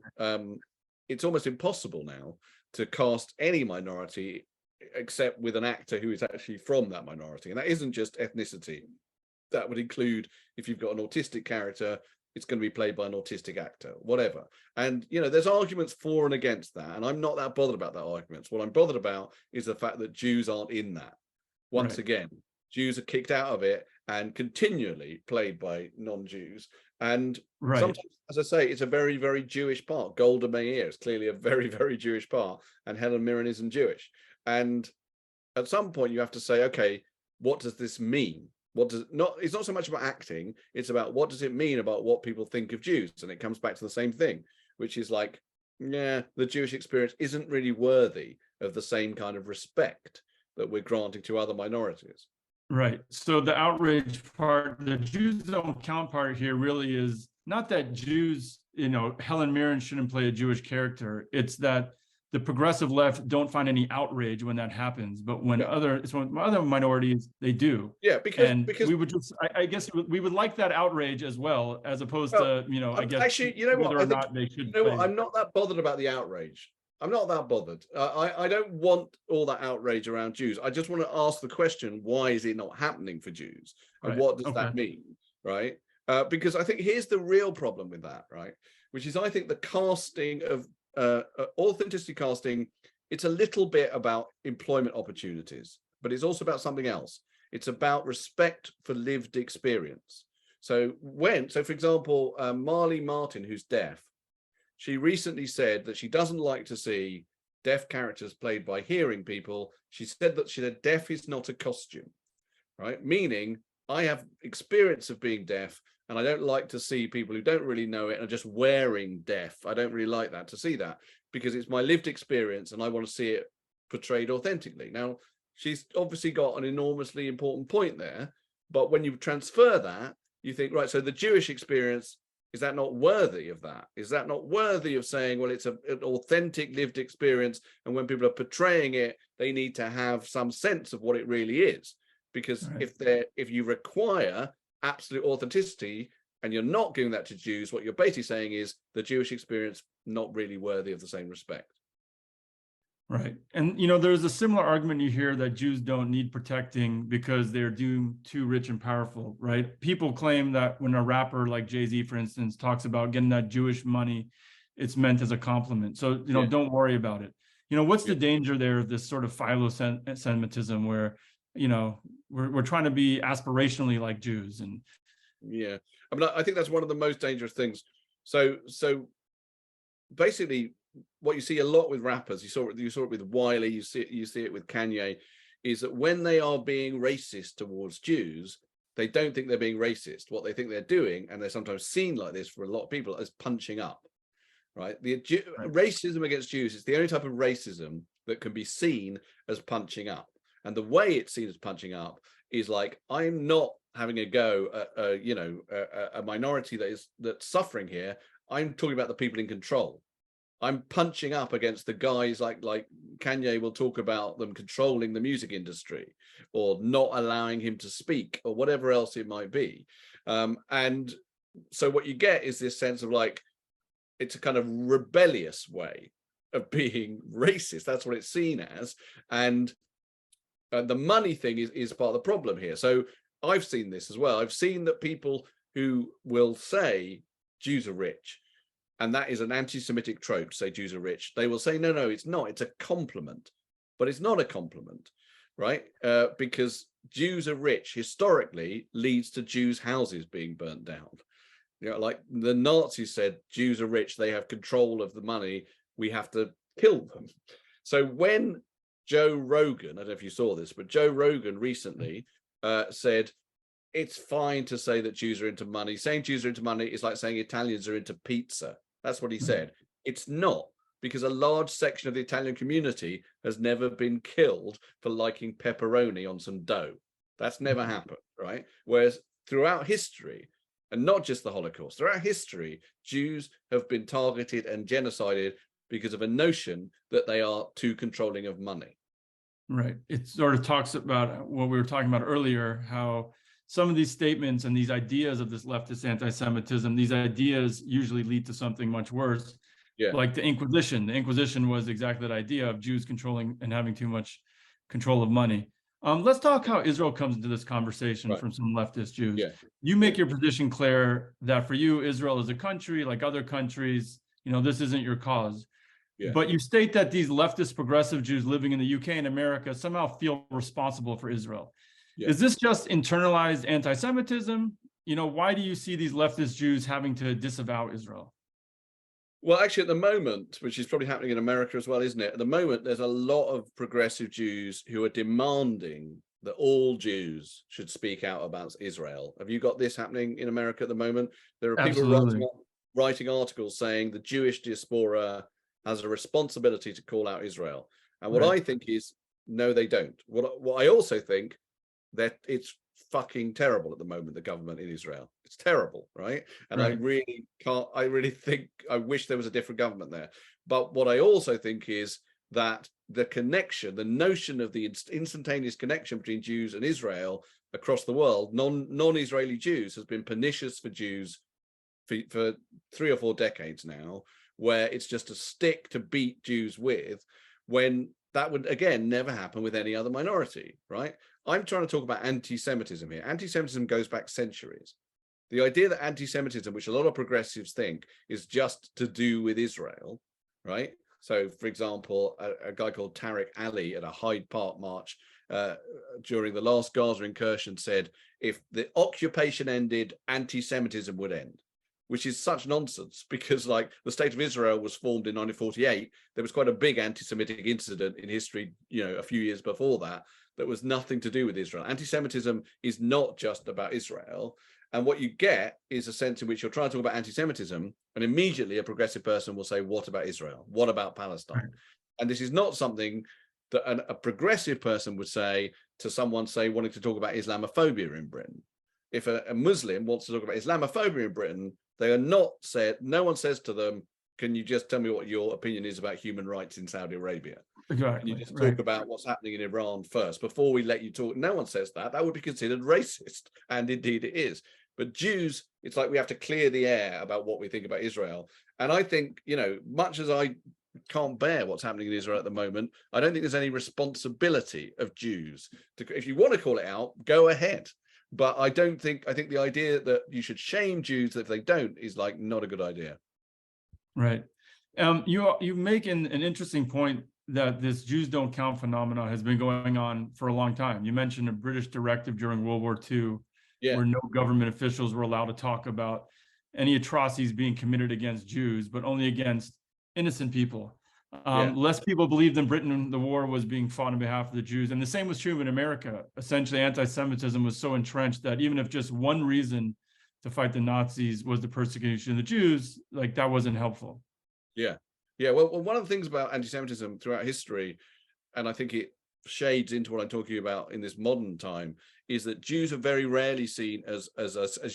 it's almost impossible now to cast any minority except with an actor who is actually from that minority. And that isn't just ethnicity. That would include, if you've got an autistic character, it's going to be played by an autistic actor, whatever. And, there's arguments for and against that. And I'm not that bothered about that arguments. What I'm bothered about is the fact that Jews aren't in that. once again. Jews are kicked out of it and continually played by non-Jews. And sometimes, as I say, it's a very, very Jewish part. Golda Meir is clearly a very, very Jewish part, and Helen Mirren isn't Jewish. And at some point you have to say, okay, what does this mean? It's not so much about acting, it's about what does it mean about what people think of Jews? And it comes back to the same thing, which is like, yeah, the Jewish experience isn't really worthy of the same kind of respect that we're granting to other minorities. Right. So the outrage part, the Jews don't count part here really is not that Jews, Helen Mirren shouldn't play a Jewish character. It's that the progressive left don't find any outrage when that happens, but when other minorities, they do. Yeah, because we would just, I guess we would like that outrage as well, as opposed to, I guess, actually, you know what, whether or not they should. You know what, I'm not that bothered about the outrage. I'm not that bothered. I don't want all that outrage around Jews. I just want to ask the question, why is it not happening for Jews? And what does that mean, right? Because I think here's the real problem with that, right? Which is, I think the casting of authenticity casting, it's a little bit about employment opportunities, but it's also about something else. It's about respect for lived experience. So for example, Marley Martin, who's deaf, she recently said that she doesn't like to see deaf characters played by hearing people. She said deaf is not a costume, right? Meaning I have experience of being deaf, and I don't like to see people who don't really know it and are just wearing deaf. I don't really like that, to see that, because it's my lived experience and I want to see it portrayed authentically. Now, she's obviously got an enormously important point there, but when you transfer that, you think, right, so the Jewish experience, is that not worthy of that? Is that not worthy of saying, well, it's an authentic lived experience, and when people are portraying it, they need to have some sense of what it really is? Because if you require absolute authenticity and you're not giving that to Jews, what you're basically saying is the Jewish experience not really worthy of the same respect. Right. And, there's a similar argument you hear that Jews don't need protecting because they're too rich and powerful, right? People claim that when a rapper like Jay-Z, for instance, talks about getting that Jewish money, it's meant as a compliment. So, don't worry about it. What's the danger there of this sort of philo-Semitism where, we're trying to be aspirationally like Jews? And yeah, I mean, I think that's one of the most dangerous things. So basically, what you see a lot with rappers, you saw it with Wiley, you see it with Kanye, is that when they are being racist towards Jews, they don't think they're being racist. What they think they're doing, and they're sometimes seen like this for a lot of people, is punching up, right? Racism against Jews is the only type of racism that can be seen as punching up. And the way it's seen as punching up is like, I'm not having a go at a minority that's suffering here. I'm talking about the people in control. I'm punching up against the guys like Kanye will talk about them controlling the music industry or not allowing him to speak or whatever else it might be. And so what you get is this sense of like, it's a kind of rebellious way of being racist. That's what it's seen as. And the money thing is part of the problem here. So I've seen this as well. I've seen that people who will say Jews are rich, and that is an anti-Semitic trope to say Jews are rich. They will say, no, it's not. It's a compliment. But it's not a compliment, right? Because Jews are rich historically leads to Jews' houses being burnt down. Like the Nazis said, Jews are rich. They have control of the money. We have to kill them. So when Joe Rogan, I don't know if you saw this, but Joe Rogan recently said, it's fine to say that Jews are into money. Saying Jews are into money is like saying Italians are into pizza. That's what he said. It's not, because a large section of the Italian community has never been killed for liking pepperoni on some dough. That's never happened, right? Whereas throughout history, and not just the Holocaust, throughout history, Jews have been targeted and genocided because of a notion that they are too controlling of money. Right. It sort of talks about what we were talking about earlier, how some of these statements and these ideas of this leftist anti-Semitism, these ideas usually lead to something much worse, like the Inquisition. The Inquisition was exactly that idea of Jews controlling and having too much control of money. Let's talk how Israel comes into this conversation from some leftist Jews. You make your position clear that for you, Israel is a country like other countries, this isn't your cause. But you state that these leftist progressive Jews living in the UK and America somehow feel responsible for Israel. Is this just internalized anti-Semitism? Why do you see these leftist Jews having to disavow Israel? Well, actually, at the moment, which is probably happening in America as well, isn't it? At the moment, there's a lot of progressive Jews who are demanding that all Jews should speak out about Israel. Have you got this happening in America at the moment? There are people writing articles saying the Jewish diaspora has a responsibility to call out Israel. And what I think is, no, they don't. What I also think, that it's fucking terrible at the moment, the government in Israel. It's terrible, right? And I really think, I wish there was a different government there. But what I also think is that the connection, the notion of the instantaneous connection between Jews and Israel across the world, non-Israeli Jews, has been pernicious for Jews for 3 or 4 decades now, where it's just a stick to beat Jews with, when that would, again, never happen with any other minority, right? I'm trying to talk about anti-Semitism here. Anti-Semitism goes back centuries. The idea that anti-Semitism, which a lot of progressives think is just to do with Israel, right? So, for example, a guy called Tariq Ali at a Hyde Park march during the last Gaza incursion said, if the occupation ended, anti-Semitism would end, which is such nonsense, because like the state of Israel was formed in 1948. There was quite a big anti-Semitic incident in history, a few years before that was nothing to do with Israel. Anti-Semitism is not just about Israel. And what you get is a sense in which you're trying to talk about anti-Semitism, and immediately a progressive person will say, what about Israel? What about Palestine? Right. And this is not something that a progressive person would say to someone, say, wanting to talk about Islamophobia in Britain. If a Muslim wants to talk about Islamophobia in Britain, they are not said, no one says to them, can you just tell me what your opinion is about human rights in Saudi Arabia? Exactly. Can you just talk about what's happening in Iran first before we let you talk? No one says that. That would be considered racist. And indeed it is. But Jews, it's like we have to clear the air about what we think about Israel. And I think, much as I can't bear what's happening in Israel at the moment, I don't think there's any responsibility of Jews to, if you want to call it out, go ahead. But I think the idea that you should shame Jews if they don't is like not a good idea. Right. You make an interesting point that this Jews don't count phenomena has been going on for a long time. You mentioned a British directive during World War II, where no government officials were allowed to talk about any atrocities being committed against Jews, but only against innocent people. Less people believed in Britain the war was being fought on behalf of the Jews. And the same was true in America. Essentially, anti-Semitism was so entrenched that even if just one reason to fight the Nazis was the persecution of the Jews, like that wasn't helpful. Yeah, well, one of the things about anti-Semitism throughout history, and I think it shades into what I'm talking about in this modern time, is that Jews are very rarely seen as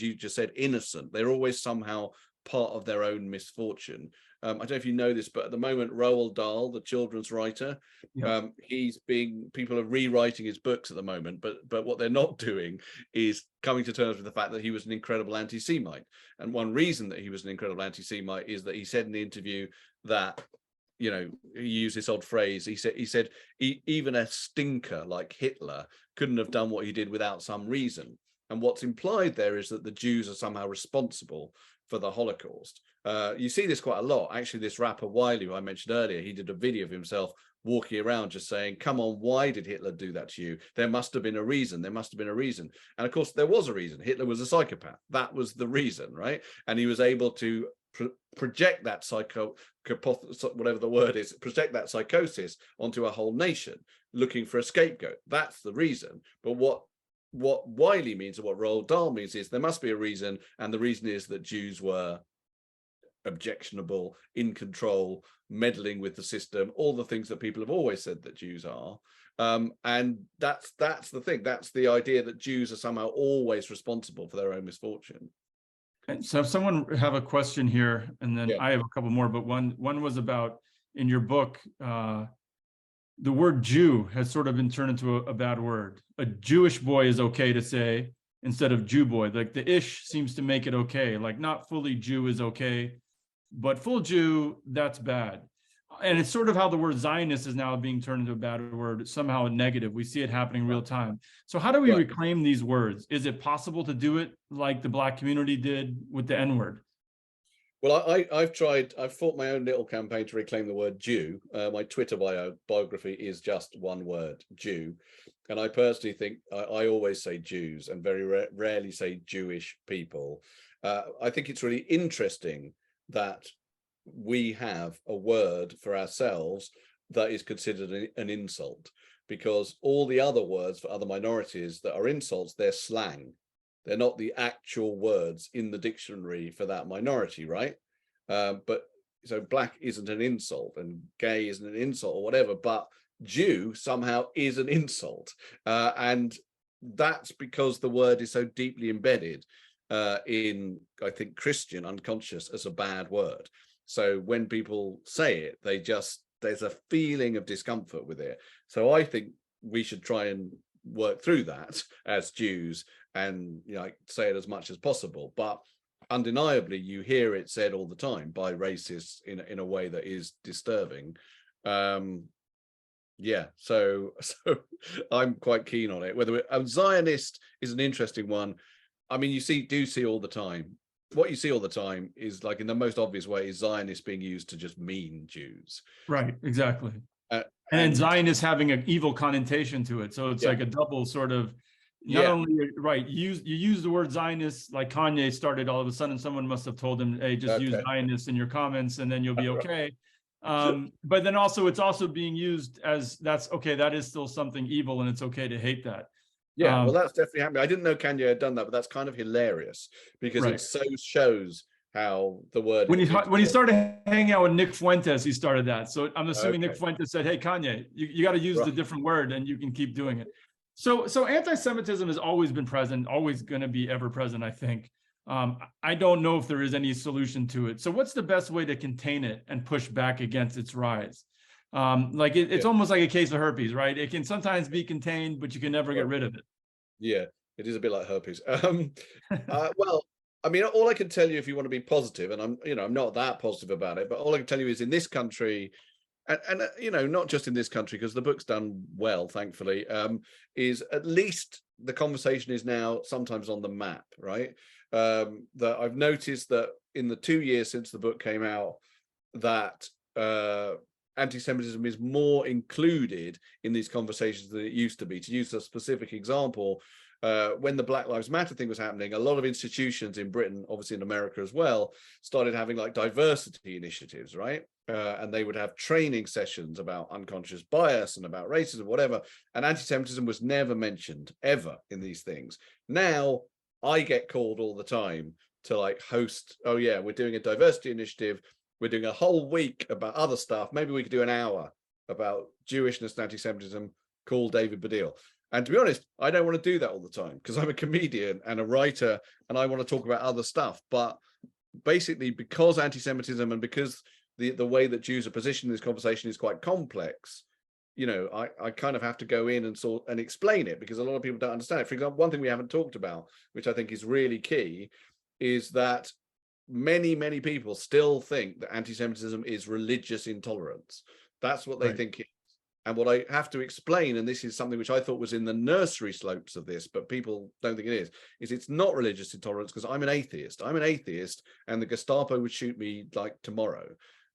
you just said, innocent. They're always somehow part of their own misfortune. I don't know if you know this, but at the moment, Roald Dahl, the children's writer, people are rewriting his books at the moment, but what they're not doing is coming to terms with the fact that he was an incredible anti-Semite. And one reason that he was an incredible anti-Semite is that he said in the interview that, he used this odd phrase. He said even a stinker like Hitler couldn't have done what he did without some reason. And what's implied there is that the Jews are somehow responsible for the Holocaust. You see this quite a lot. Actually, this rapper Wiley, who I mentioned earlier, he did a video of himself walking around just saying, come on, why did Hitler do that to you? There must have been a reason. There must have been a reason. And of course, there was a reason. Hitler was a psychopath. That was the reason, right? And he was able to project that whatever the word is, project that psychosis onto a whole nation, looking for a scapegoat. That's the reason. But what Wiley means, or what Roald Dahl means, is there must be a reason, and the reason is that Jews were objectionable, in control, meddling with the system, all the things that people have always said that Jews are. And that's the thing. That's the idea that Jews are somehow always responsible for their own misfortune. And so if someone have a question here, and then I have a couple more, but one was about, in your book, the word Jew has sort of been turned into a bad word. A Jewish boy is okay to say instead of Jew boy. Like the ish seems to make it okay. Like not fully Jew is okay, but full Jew, that's bad. And it's sort of how the word Zionist is now being turned into a bad word, somehow a negative. We see it happening real time. So how do we reclaim these words? Is it possible to do it like the Black community did with the N-word? Well, I've fought my own little campaign to reclaim the word Jew. My Twitter biography is just one word, Jew. And I personally think I always say Jews and very rarely say Jewish people. I think it's really interesting that we have a word for ourselves that is considered an insult, because all the other words for other minorities that are insults, they're slang. They're not the actual words in the dictionary for that minority, right? But so black isn't an insult and gay isn't an insult or whatever, but Jew somehow is an insult. And that's because the word is so deeply embedded in, I think, Christian unconscious as a bad word. So when people say it, there's a feeling of discomfort with it. So I think we should try and work through that as Jews and, you know, say it as much as possible. But undeniably, you hear it said all the time by racists in a way that is disturbing. Yeah, so I'm quite keen on it. Whether Zionist is an interesting one. I mean, you do see all the time. What you see all the time is, like, in the most obvious way, is Zionist being used to just mean Jews. Right, exactly. And Zionist having an evil connotation to it. So it's like a double sort of, not only, right, you use the word Zionist, like Kanye started, all of a sudden someone must have told him, hey, just use Zionist in your comments and then you'll be okay. But then also it's also being used as, that is still something evil and it's okay to hate that. Yeah, well, that's definitely happening. I didn't know Kanye had done that, but that's kind of hilarious because it so shows how the word. When he started hanging out with Nick Fuentes, he started that. So I'm assuming Nick Fuentes said, hey, Kanye, you got to use the different word and you can keep doing it. So anti-Semitism has always been present, always going to be ever present, I think. I don't know if there is any solution to it. So what's the best way to contain it and push back against its rise? Like it's almost like a case of herpes, right? It can sometimes be contained, but you can never get rid of it. Yeah, it is a bit like herpes. Well, I mean, all I can tell you, if you want to be positive, and I'm not that positive about it, but all I can tell you is in this country, and not just in this country, because the book's done well, thankfully, is at least the conversation is now sometimes on the map, right? That I've noticed that in the 2 years since the book came out, that anti-Semitism is more included in these conversations than it used to be. To use a specific example, when the Black Lives Matter thing was happening, a lot of institutions in Britain, obviously in America as well, started having like diversity initiatives, right? And they would have training sessions about unconscious bias and about racism, whatever. And anti-Semitism was never mentioned ever in these things. Now I get called all the time to like host, oh yeah, we're doing a diversity initiative. We're doing a whole week about other stuff. Maybe we could do an hour about Jewishness and anti-Semitism. Call David Baddiel. And to be honest, I don't want to do that all the time because I'm a comedian and a writer and I want to talk about other stuff. But basically, because anti-Semitism and because the way that Jews are positioned in this conversation is quite complex, I kind of have to go in and explain it because a lot of people don't understand it. For example, one thing we haven't talked about, which I think is really key, is that many people still think that anti-Semitism is religious intolerance. That's what they think it is. And what I have to explain, and this is something which I thought was in the nursery slopes of this, but people don't think it is it's not religious intolerance because I'm an atheist. I'm an atheist and the Gestapo would shoot me like tomorrow.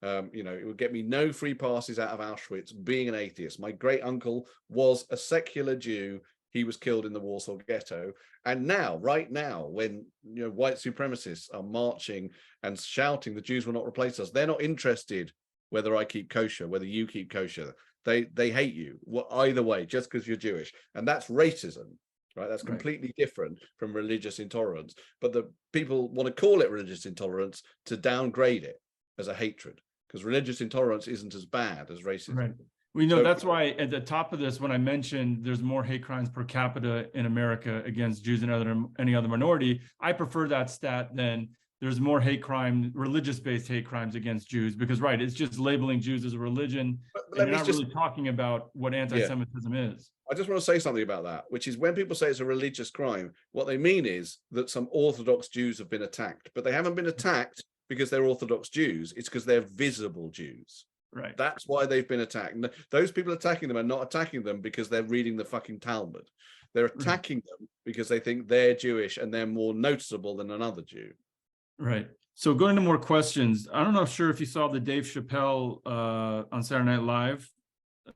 It would get me no free passes out of Auschwitz being an atheist. My great uncle was a secular Jew. He was killed in the Warsaw Ghetto. And now, right now, when white supremacists are marching and shouting the Jews will not replace us, they're not interested whether I keep kosher, whether you keep kosher. They hate you either way, just because you're Jewish. And that's racism, right? That's completely different from religious intolerance. But the people want to call it religious intolerance to downgrade it as a hatred, because religious intolerance isn't as bad as racism. Right. We know that's why at the top of this, when I mentioned there's more hate crimes per capita in America against Jews and any other minority, I prefer that stat than there's more religious-based hate crimes against Jews, because it's just labeling Jews as a religion, and you're not really talking about what anti-Semitism is. I just want to say something about that, which is when people say it's a religious crime, what they mean is that some Orthodox Jews have been attacked, but they haven't been attacked because they're Orthodox Jews. It's because they're visible Jews. Right. That's why they've been attacked. And those people attacking them are not attacking them because they're reading the fucking Talmud. They're attacking them because they think they're Jewish and they're more noticeable than another Jew. Right. So going to more questions, I don't know, sure if you saw the Dave Chappelle on Saturday Night Live.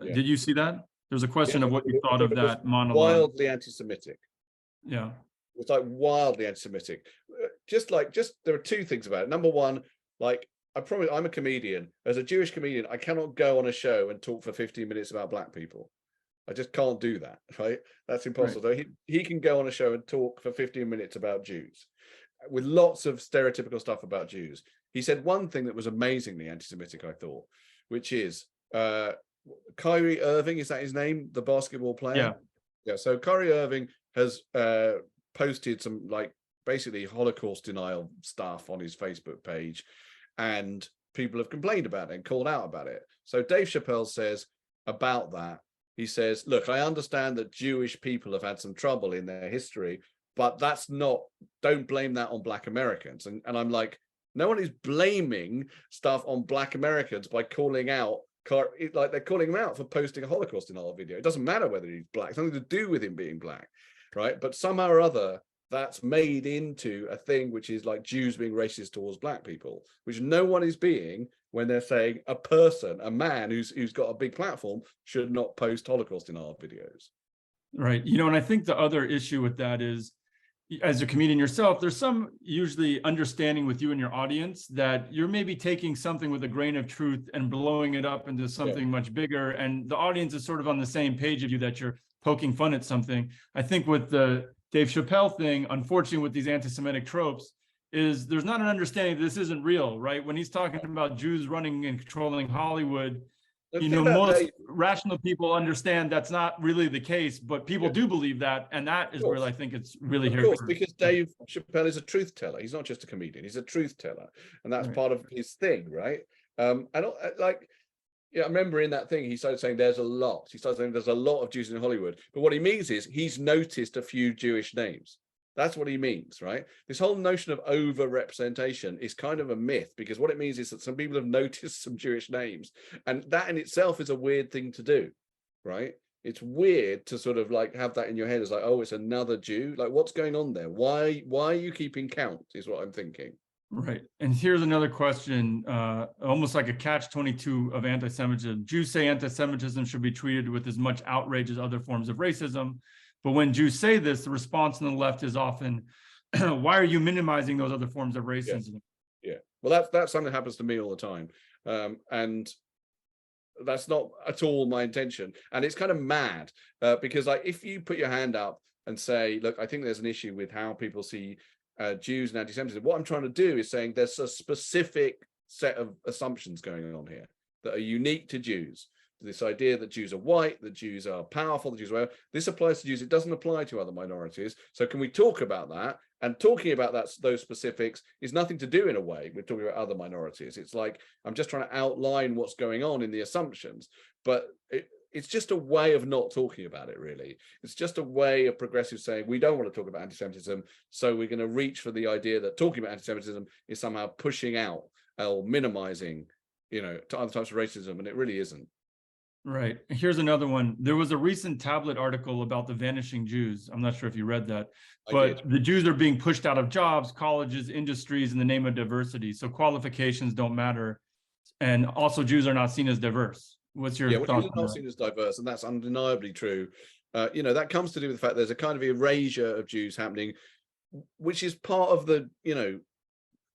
Yeah. Did you see that? There's a question Yeah, of what you thought of it was that monologue. wildly anti-Semitic. Yeah. It was like wildly anti-Semitic. There are two things about it. Number one, like, I promise, I'm a comedian. As a Jewish comedian, I cannot go on a show and talk for 15 minutes about black people. I just can't do that, right? That's impossible. Right. So he can go on a show and talk for 15 minutes about Jews with lots of stereotypical stuff about Jews. He said one thing that was amazingly anti-Semitic, I thought, which is Kyrie Irving, is that his name? The basketball player? Yeah. Yeah. So Kyrie Irving has posted some like basically Holocaust denial stuff on his Facebook page, and people have complained about it and called out about it. So Dave Chappelle says about that, he says, look, I understand that Jewish people have had some trouble in their history, but that's not, don't blame that on Black Americans. And I'm like, no one is blaming stuff on Black Americans by calling out, like they're calling him out for posting a Holocaust denial video. It doesn't matter whether he's black, it's nothing to do with him being black, right? But somehow or other, that's made into a thing which is like Jews being racist towards black people, which no one is being when they're saying a person, a man who's got a big platform should not post Holocaust denial videos. Right. You know, and I think the other issue with that is, as a comedian yourself, there's some usually understanding with you and your audience that you're maybe taking something with a grain of truth and blowing it up into something much bigger. And the audience is sort of on the same page of you, that you're poking fun at something. I think with the Dave Chappelle thing, unfortunately, with these anti-Semitic tropes, is there's not an understanding that this isn't real, right? When he's talking about Jews running and controlling Hollywood, you know, most rational people understand that's not really the case, but people do believe that, and that is where I think it's really here. Of course, because Dave Chappelle is a truth teller. He's not just a comedian; he's a truth teller, and that's part of his thing, right? I don't like. Yeah, I remember in that thing he started saying there's a lot. He started saying there's a lot of Jews in Hollywood, but what he means is he's noticed a few Jewish names. That's what he means, right? This whole notion of over-representation is kind of a myth, because what it means is that some people have noticed some Jewish names, and that in itself is a weird thing to do, right? It's weird to sort of like have that in your head as like, oh, it's another Jew. Like, what's going on there? Why are you keeping count is what I'm thinking. Right. And here's another question, almost like a catch-22 of anti-Semitism. Jews say anti-Semitism should be treated with as much outrage as other forms of racism. But when Jews say this, the response on the left is often, why are you minimizing those other forms of racism? Yeah. Well, that's something that happens to me all the time. And that's not at all my intention. And it's kind of mad because like, if you put your hand up and say, look, I think there's an issue with how people see Jews and anti-Semitism, what I'm trying to do is saying there's a specific set of assumptions going on here that are unique to Jews. This idea that Jews are white, that Jews are powerful, that Jews are whatever. This applies to Jews. It doesn't apply to other minorities. So can we talk about that? And talking about those specifics is nothing to do in a way with talking about other minorities. It's like, I'm just trying to outline what's going on in the assumptions, but it's just a way of not talking about it, really. It's just a way of progressives saying, we don't want to talk about anti-Semitism, so we're going to reach for the idea that talking about anti-Semitism is somehow pushing out or minimizing, you know, other types of racism, and it really isn't. Right. Here's another one. There was a recent tablet article about the Vanishing Jews. I'm not sure if you read that, but the Jews are being pushed out of jobs, colleges, industries in the name of diversity. So qualifications don't matter. And also Jews are not seen as diverse. What's your thought? Jews are not seen as diverse, and that's undeniably true. You know, that comes to do with the fact there's a kind of erasure of Jews happening, which is part of the, you know,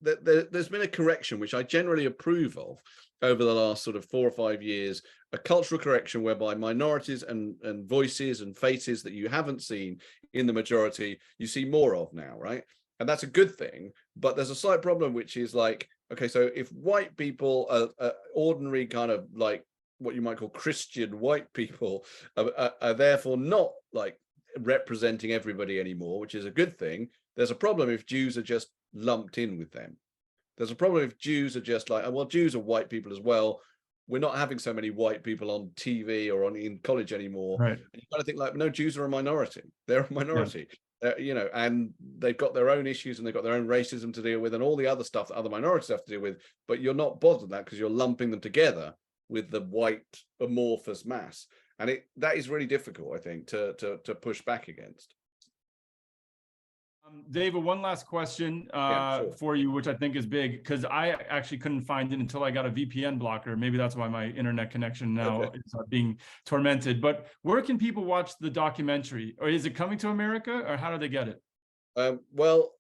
there's been a correction, which I generally approve of over the last sort of 4 or 5 years, a cultural correction whereby minorities and voices and faces that you haven't seen in the majority, you see more of now, right? And that's a good thing, but there's a slight problem, which is like, okay, so if white people are ordinary kind of like what you might call Christian white people are therefore not like representing everybody anymore, which is a good thing. There's a problem if Jews are just lumped in with them. There's a problem if Jews are just like, well, Jews are white people as well. We're not having so many white people on TV or in college anymore. Right. And you kind of think like, no, Jews are a minority. They're a minority. Yeah. You know, and they've got their own issues and they've got their own racism to deal with and all the other stuff that other minorities have to deal with. But you're not bothered that because you're lumping them together with the white amorphous mass. And that is really difficult, I think, to push back against. David, one last question Sure. for you, which I think is big, because I actually couldn't find it until I got a VPN blocker. Maybe that's why my internet connection now is being tormented. But where can people watch the documentary? Or is it coming to America, or how do they get it? Well,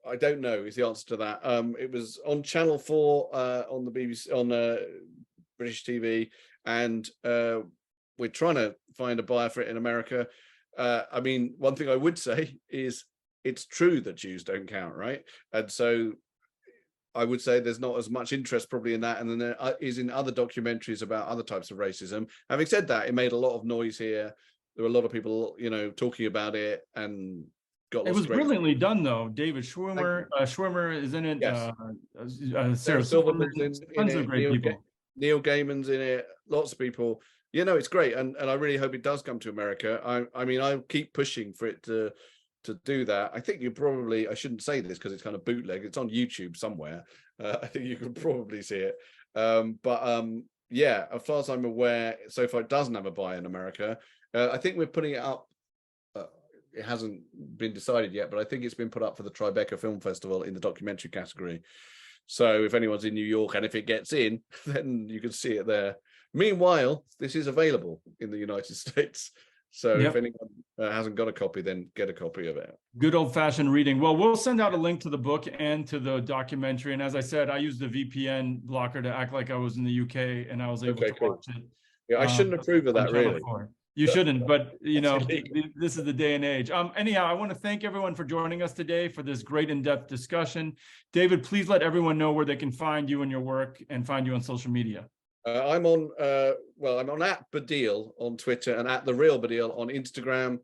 I don't know is the answer to that. It was on Channel 4 on the BBC, on British TV, and we're trying to find a buyer for it in America. I mean, one thing I would say is it's true that Jews don't count, right? And so I would say there's not as much interest probably in that, and then there is in other documentaries about other types of racism. Having said that, it made a lot of noise here. There were a lot of people, talking about it, and got It lots was of great. brilliantly done, though. David Schwimmer is in it. Yes. Sarah Silverman's Silverman, in tons of it. great people. Neil Gaiman's in it. Lots of people. It's great, and I really hope it does come to America. I mean, I keep pushing for it to do that. I think I shouldn't say this because it's kind of bootleg. It's on YouTube somewhere. I think you can probably see it. Yeah, as far as I'm aware, so far it doesn't have a buy in America. I think we're putting it up. It hasn't been decided yet, but I think it's been put up for the Tribeca Film Festival in the documentary category. So if anyone's in New York, and if it gets in, then you can see it there. Meanwhile, this is available in the United States. So if anyone hasn't got a copy, then get a copy of it. Good old-fashioned reading. Well, we'll send out a link to the book and to the documentary. And as I said, I used the VPN blocker to act like I was in the UK, and I was able to watch it. Yeah, I shouldn't approve of that, really. You shouldn't, but this is the day and age. Anyhow, I want to thank everyone for joining us today for this great in-depth discussion. David, please let everyone know where they can find you and your work and find you on social media. I'm on @Baddiel on Twitter and @TheRealBaddiel on Instagram.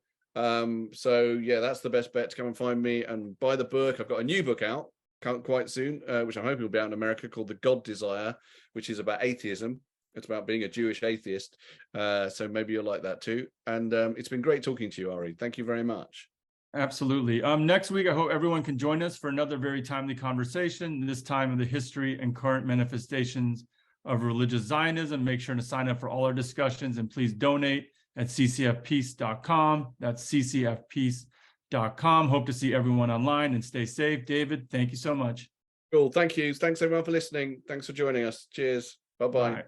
So yeah, that's the best bet to come and find me and buy the book. I've got a new book out quite soon, which I'm hoping will be out in America, called The God Desire, which is about atheism. It's about being a Jewish atheist. So maybe you'll like that too. And it's been great talking to you, Ari. Thank you very much. Absolutely. Next week, I hope everyone can join us for another very timely conversation, this time of the history and current manifestations of religious Zionism. Make sure to sign up for all our discussions, and please donate at ccfpeace.com. That's ccfpeace.com. Hope to see everyone online, and stay safe. David, thank you so much. Cool. Thank you. Thanks everyone for listening. Thanks for joining us. Cheers. Bye-bye. Bye.